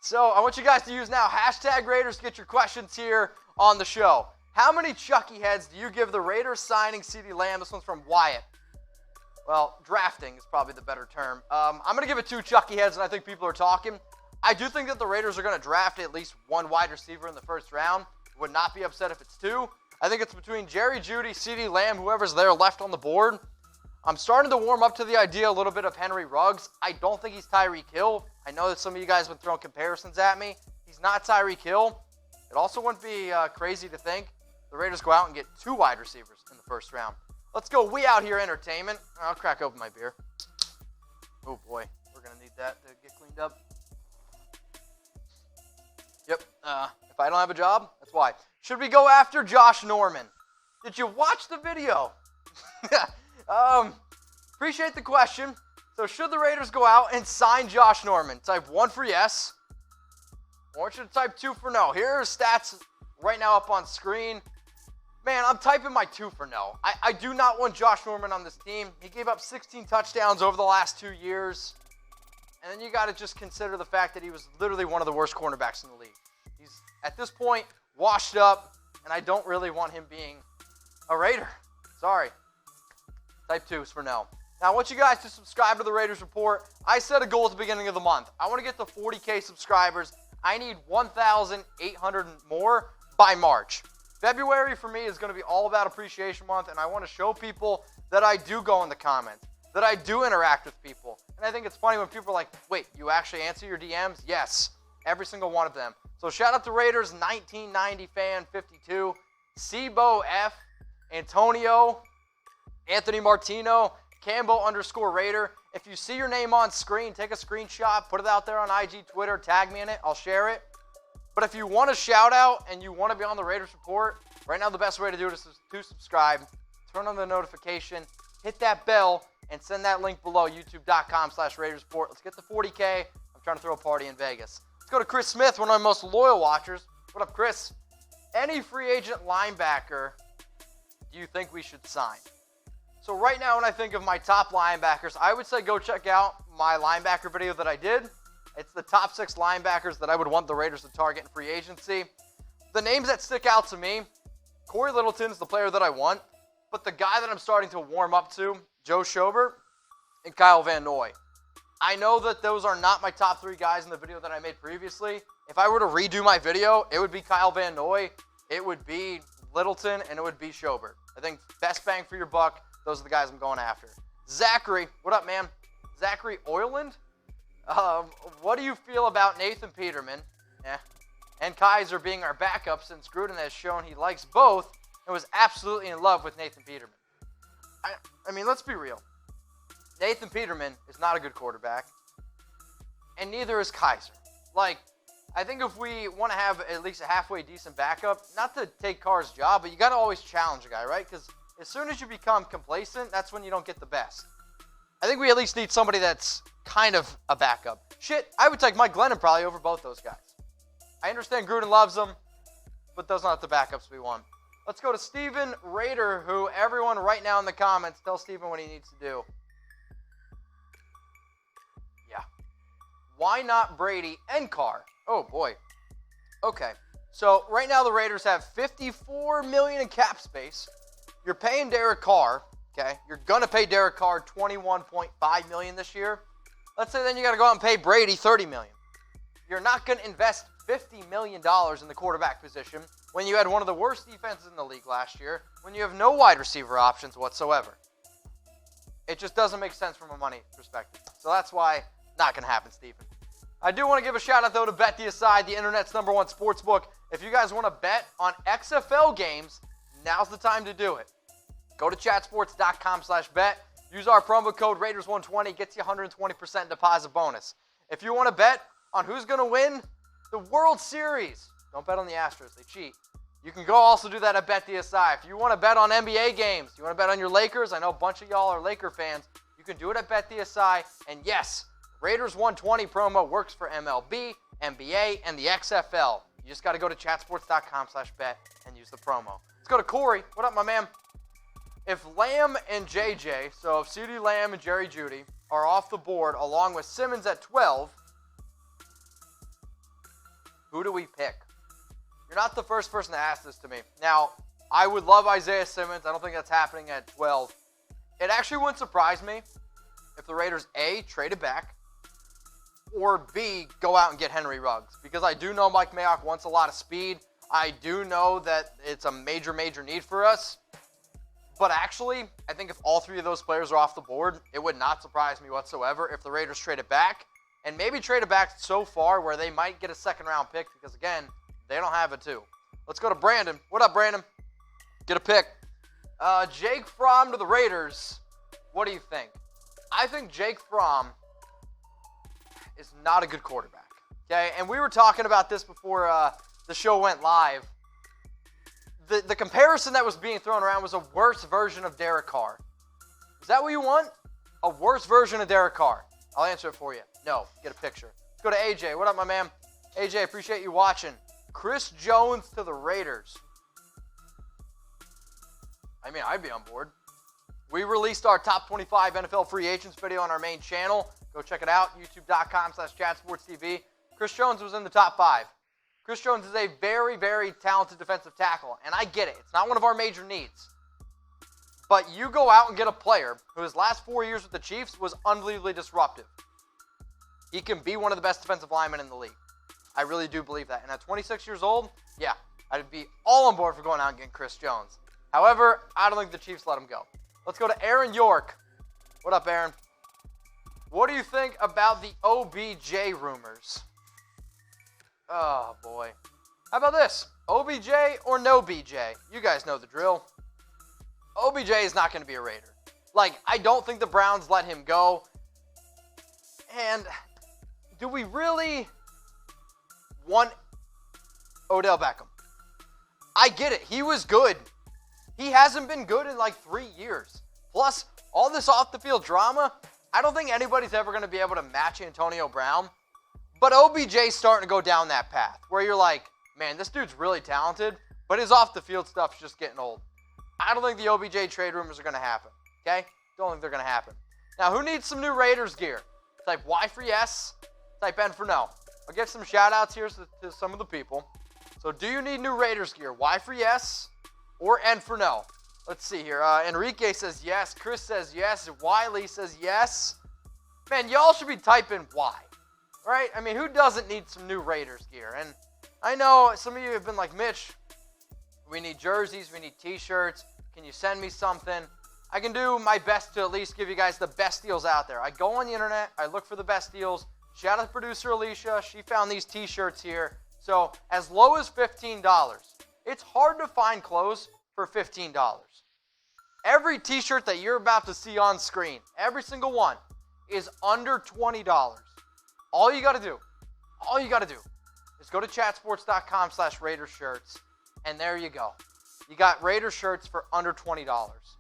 So I want you guys to use now hashtag Raiders to get your questions here on the show. How many Chucky heads do you give the Raiders signing CeeDee Lamb? This one's from Wyatt. Well, drafting is probably the better term. I'm going to give it 2 Chucky heads, and I think people are talking. I do think that the Raiders are going to draft at least 1 wide receiver in the first round. Would not be upset if it's 2. I think it's between Jerry Jeudy, CeeDee Lamb, whoever's there left on the board. I'm starting to warm up to the idea a little bit of Henry Ruggs. I don't think he's Tyreek Hill. I know that some of you guys have been throwing comparisons at me. He's not Tyreek Hill. It also wouldn't be crazy to think the Raiders go out and get 2 wide receivers in the first round. Let's go We Out Here Entertainment. I'll crack open my beer. Oh boy, we're going to need that to get cleaned up. Yep, if I don't have a job, that's why. Should we go after Josh Norman? Did you watch the video? Appreciate the question. So should the Raiders go out and sign Josh Norman? Type 1 for yes. I want you to type 2 for no. Here are stats right now up on screen. Man, I'm typing my 2 for no. I do not want Josh Norman on this team. He gave up 16 touchdowns over the last 2 years. And then you got to just consider the fact that he was literally one of the worst cornerbacks in the league. He's, at this point, washed up, and I don't really want him being a Raider. Sorry. Type 2 is for no. Now, I want you guys to subscribe to the Raiders Report. I set a goal at the beginning of the month. I want to get to 40K subscribers. I need 1,800 more by March. February, for me, is going to be all about Appreciation Month, and I want to show people that I do go in the comments, that I do interact with people. And I think it's funny when people are like, wait, you actually answer your DMs? Yes, every single one of them. So shout out to Raiders 1990 fan 52, Sibo F, Antonio, Anthony Martino, Cambo_Raider. If you see your name on screen, take a screenshot, put it out there on IG, Twitter, tag me in it. I'll share it. But if you want a shout out and you want to be on the Raiders Report, right now the best way to do it is to subscribe, turn on the notification, hit that bell, and send that link below, youtube.com/Raiders Report. Let's get to 40K. I'm trying to throw a party in Vegas. Let's go to Chris Smith, one of my most loyal watchers. What up, Chris? Any free agent linebacker do you think we should sign? So right now when I think of my top linebackers, I would say go check out my linebacker video that I did. It's the top 6 linebackers that I would want the Raiders to target in free agency. The names that stick out to me, Corey Littleton's the player that I want, but the guy that I'm starting to warm up to, Joe Schobert and Kyle Van Noy. I know that those are not my top 3 guys in the video that I made previously. If I were to redo my video, it would be Kyle Van Noy, it would be Littleton, and it would be Schobert. I think best bang for your buck, those are the guys I'm going after. Zachary, what up, man? Zachary Oyland? What do you feel about Nathan Peterman and Kizer being our backup, since Gruden has shown he likes both and was absolutely in love with Nathan Peterman? I mean, let's be real. Nathan Peterman is not a good quarterback, and neither is Kizer. Like, I think if we want to have at least a halfway decent backup, not to take Carr's job, but you got to always challenge a guy, right? Because as soon as you become complacent, that's when you don't get the best. I think we at least need somebody that's kind of a backup. Shit, I would take Mike Glennon probably over both those guys. I understand Gruden loves them, but those are not the backups we want. Let's go to Steven Rader, who everyone right now in the comments, tell Steven what he needs to do. Yeah. Why not Brady and Carr? Oh, boy. Okay. So right now the Raiders have $54 million in cap space. You're paying Derek Carr, okay? You're going to pay Derek Carr $21.5 million this year. Let's say then you got to go out and pay Brady $30 million. You're not going to invest $50 million in the quarterback position when you had one of the worst defenses in the league last year, when you have no wide receiver options whatsoever. It just doesn't make sense from a money perspective. So that's why not going to happen, Stephen. I do want to give a shout out, though, to BetDSI, the internet's #1 sports book. If you guys want to bet on XFL games, now's the time to do it. Go to chatsports.com/bet. Use our promo code Raiders120. Gets you 120% deposit bonus. If you want to bet on who's going to win the World Series, don't bet on the Astros. They cheat. You can go also do that at BetDSI. If you want to bet on NBA games, you want to bet on your Lakers, I know a bunch of y'all are Laker fans, you can do it at BetDSI. And yes, Raiders120 promo works for MLB, NBA, and the XFL. You just got to go to chatsports.com/bet and use the promo. Let's go to Corey. What up, my man? If Lamb and JJ, so if CeeDee Lamb and Jerry Jeudy are off the board along with Simmons at 12, Who do we pick? You're not the first person to ask this to me. Now, I would love Isaiah Simmons. I don't think that's happening at 12. It actually wouldn't surprise me if the Raiders, A, traded back, or B, go out and get Henry Ruggs. Because I do know Mike Mayock wants a lot of speed. I do know that it's a major, major need for us. But actually, I think if all three of those players are off the board, it would not surprise me whatsoever if the Raiders traded back. And maybe traded back so far where they might get a second-round pick because, again, they don't have it too. Let's go to Brandon. What up, Brandon? Get a pick. Jake Fromm to the Raiders. What do you think? I think Jake Fromm is not a good quarterback. Okay, and we were talking about this before the show went live. The comparison that was being thrown around was a worse version of Derek Carr. Is that what you want? A worse version of Derek Carr? I'll answer it for you. No, get a picture. Let's go to AJ. What up, my man? AJ, appreciate you watching. Chris Jones to the Raiders. I mean, I'd be on board. We released our top 25 NFL free agents video on our main channel. Go check it out, youtube.com/chatsportstv. Chris Jones was in the top 5. Chris Jones is a very, very talented defensive tackle, and I get it. It's not one of our major needs. But you go out and get a player who his last 4 years with the Chiefs was unbelievably disruptive. He can be one of the best defensive linemen in the league. I really do believe that. And at 26 years old, yeah, I'd be all on board for going out and getting Chris Jones. However, I don't think the Chiefs let him go. Let's go to Aaron York. What up, Aaron? What do you think about the OBJ rumors? Oh, boy. How about this? OBJ or no BJ? You guys know the drill. OBJ is not going to be a Raider. Like, I don't think the Browns let him go. And do we really want Odell Beckham? I get it. He was good. He hasn't been good in like 3 years. Plus, all this off-the-field drama, I don't think anybody's ever going to be able to match Antonio Brown. But OBJ's starting to go down that path where you're like, man, this dude's really talented, but his off-the-field stuff's just getting old. I don't think the OBJ trade rumors are going to happen, okay? Don't think they're going to happen. Now, who needs some new Raiders gear? Type Y for yes, type N for no. I'll give some shout-outs here to some of the people. So, do you need new Raiders gear? Y for yes or N for no? Let's see here. Enrique says yes. Chris says yes. Wiley says yes. Man, y'all should be typing Y, right? I mean, who doesn't need some new Raiders gear? And I know some of you have been like, Mitch, we need jerseys, we need t-shirts. Can you send me something? I can do my best to at least give you guys the best deals out there. I go on the internet, I look for the best deals. Shout out to producer Alicia. She found these t-shirts here. So as low as $15. It's hard to find clothes for $15. Every t-shirt that you're about to see on screen, every single one, is under $20. All you got to do is go to chatsports.com/Raiders shirts, and there you go. You got Raiders shirts for under $20.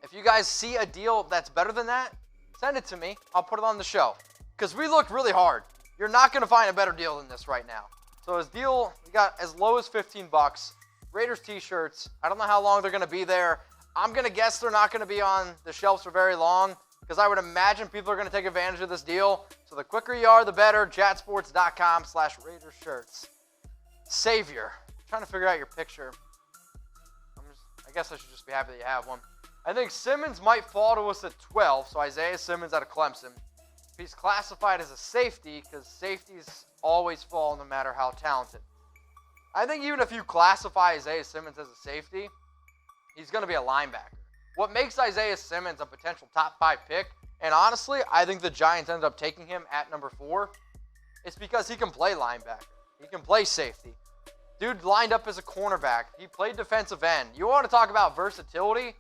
If you guys see a deal that's better than that, send it to me. I'll put it on the show. Because we looked really hard. You're not going to find a better deal than this right now. So his deal, we got as low as $15. Raiders t-shirts. I don't know how long they're going to be there. I'm going to guess they're not going to be on the shelves for very long because I would imagine people are going to take advantage of this deal. So the quicker you are, the better. Chatsports.com/Raiders shirts. Savior. I'm trying to figure out your picture. I guess I should just be happy that you have one. I think Simmons might fall to us at 12, so Isaiah Simmons out of Clemson. If he's classified as a safety, because safeties always fall no matter how talented. I think even if you classify Isaiah Simmons as a safety, he's going to be a linebacker. What makes Isaiah Simmons a potential top 5 pick, and honestly, I think the Giants ended up taking him at number 4, is because he can play linebacker. He can play safety. Dude lined up as a cornerback. He played defensive end. You want to talk about versatility?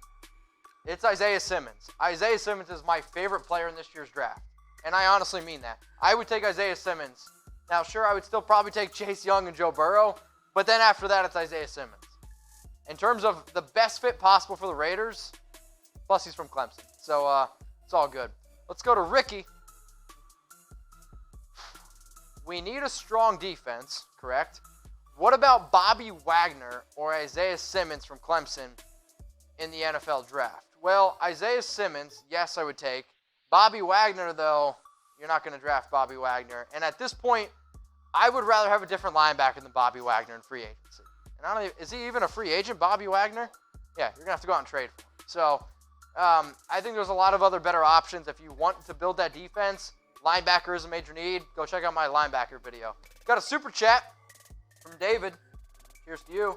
It's Isaiah Simmons. Isaiah Simmons is my favorite player in this year's draft. And I honestly mean that. I would take Isaiah Simmons. Now, sure, I would still probably take Chase Young and Joe Burrow. But then after that, it's Isaiah Simmons. In terms of the best fit possible for the Raiders, plus he's from Clemson. So it's all good. Let's go to Ricky. We need a strong defense, correct? What about Bobby Wagner or Isaiah Simmons from Clemson in the NFL draft? Well, Isaiah Simmons, yes, I would take. Bobby Wagner, though, you're not going to draft Bobby Wagner. And at this point, I would rather have a different linebacker than Bobby Wagner in free agency. And I don't even, is he even a free agent, Bobby Wagner? Yeah, you're going to have to go out and trade for him. So I think there's a lot of other better options. If you want to build that defense, linebacker is a major need. Go check out my linebacker video. Got a super chat from David. Cheers to you.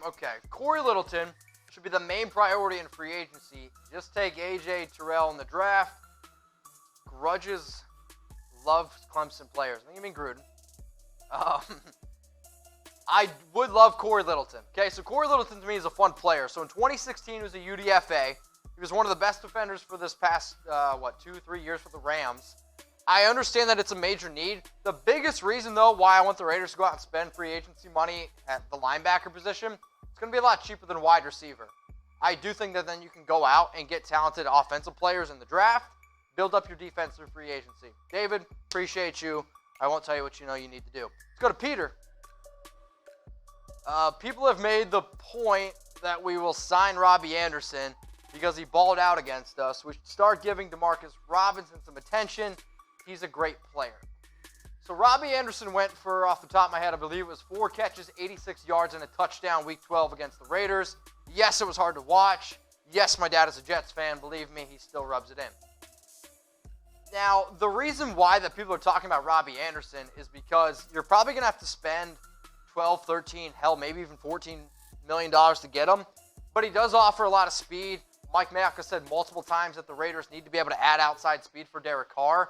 Okay. Corey Littleton should be the main priority in free agency. Just take A.J. Terrell in the draft. Grudges love Clemson players. I think you mean Gruden. I would love Corey Littleton. Okay, so Corey Littleton to me is a fun player. So in 2016, he was a UDFA. He was one of the best defenders for this past, 2-3 years for the Rams. I understand that it's a major need. The biggest reason, though, why I want the Raiders to go out and spend free agency money at the linebacker position, it's going to be a lot cheaper than wide receiver. I do think that then you can go out and get talented offensive players in the draft, build up your defense through free agency. David, appreciate you. I won't tell you what you know you need to do. Let's go to Peter. People have made the point that we will sign Robby Anderson because he balled out against us. We should start giving Demarcus Robinson some attention. He's a great player. So Robby Anderson went for, off the top of my head, I believe it was 4 catches, 86 yards, and a touchdown week 12 against the Raiders. Yes, it was hard to watch. Yes, my dad is a Jets fan. Believe me, he still rubs it in. Now, the reason why that people are talking about Robby Anderson is because you're probably going to have to spend 12, 13, hell, maybe even $14 million to get him. But he does offer a lot of speed. Mike Mayock has said multiple times that the Raiders need to be able to add outside speed for Derek Carr.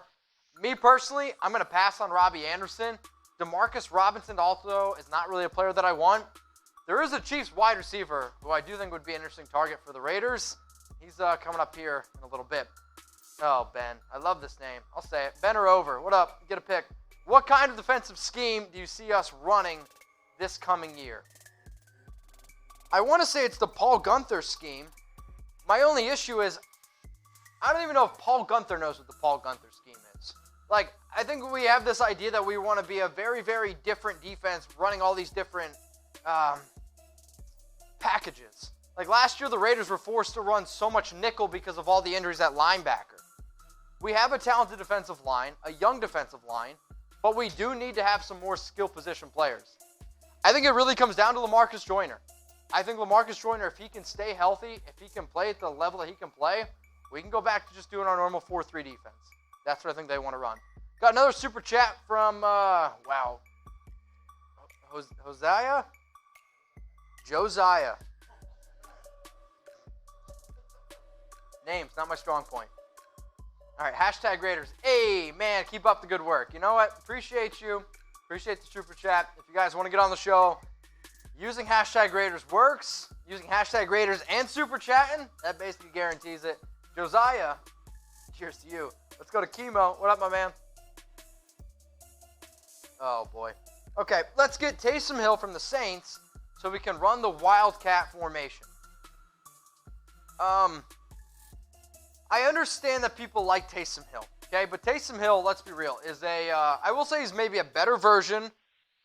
Me personally, I'm going to pass on Robby Anderson. Demarcus Robinson also is not really a player that I want. There is a Chiefs wide receiver who I do think would be an interesting target for the Raiders. He's coming up here in a little bit. Oh, Ben. I love this name. I'll say it. Ben or over. What up? Get a pick. What kind of defensive scheme do you see us running this coming year? I want to say it's the Paul Guenther scheme. My only issue is I don't even know if Paul Guenther knows what the Paul Guenther scheme is. Like, I think we have this idea that we want to be a very, very different defense running all these different packages. Like last year, the Raiders were forced to run so much nickel because of all the injuries at linebacker. We have a talented defensive line, a young defensive line, but we do need to have some more skill position players. I think it really comes down to Lamarcus Joyner. I think Lamarcus Joyner, if he can stay healthy, if he can play at the level that he can play, we can go back to just doing our normal 4-3 defense. That's what I think they want to run. Got another super chat from, Josiah. Names, not my strong point. All right, hashtag Raiders. Hey, man, keep up the good work. You know what? Appreciate you. Appreciate the super chat. If you guys want to get on the show, using hashtag Raiders works. Using hashtag Raiders and super chatting, that basically guarantees it. Josiah, cheers to you. Let's go to Chemo. What up, my man? Oh, boy. Okay, let's get Taysom Hill from the Saints so we can run the Wildcat formation. I understand that people like Taysom Hill, okay? But Taysom Hill, let's be real, is I will say he's maybe a better version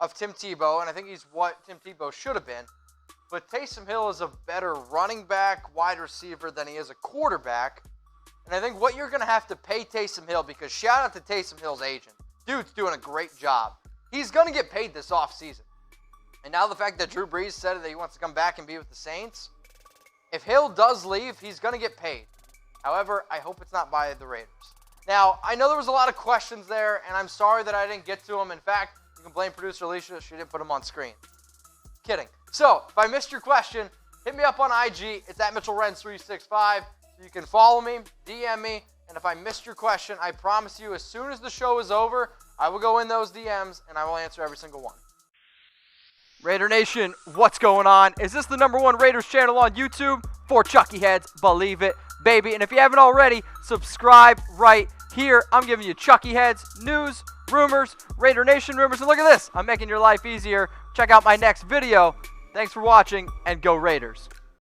of Tim Tebow, and I think he's what Tim Tebow should have been. But Taysom Hill is a better running back, wide receiver than he is a quarterback. And I think what you're going to have to pay Taysom Hill, because shout out to Taysom Hill's agent. Dude's doing a great job. He's going to get paid this offseason. And now the fact that Drew Brees said that he wants to come back and be with the Saints, if Hill does leave, he's going to get paid. However, I hope it's not by the Raiders. Now, I know there was a lot of questions there, and I'm sorry that I didn't get to them. In fact, you can blame producer Alicia. She didn't put them on screen. Kidding. So, if I missed your question, hit me up on IG. It's at MitchellRenz365. So you can follow me, DM me, and if I missed your question, I promise you, as soon as the show is over, I will go in those DMs, and I will answer every single one. Raider Nation, what's going on? Is this the #1 Raiders channel on YouTube? For Chucky Heads, believe it, baby. And if you haven't already, subscribe right here. I'm giving you Chucky Heads, news, rumors, Raider Nation rumors. And look at this, I'm making your life easier. Check out my next video. Thanks for watching, and go Raiders.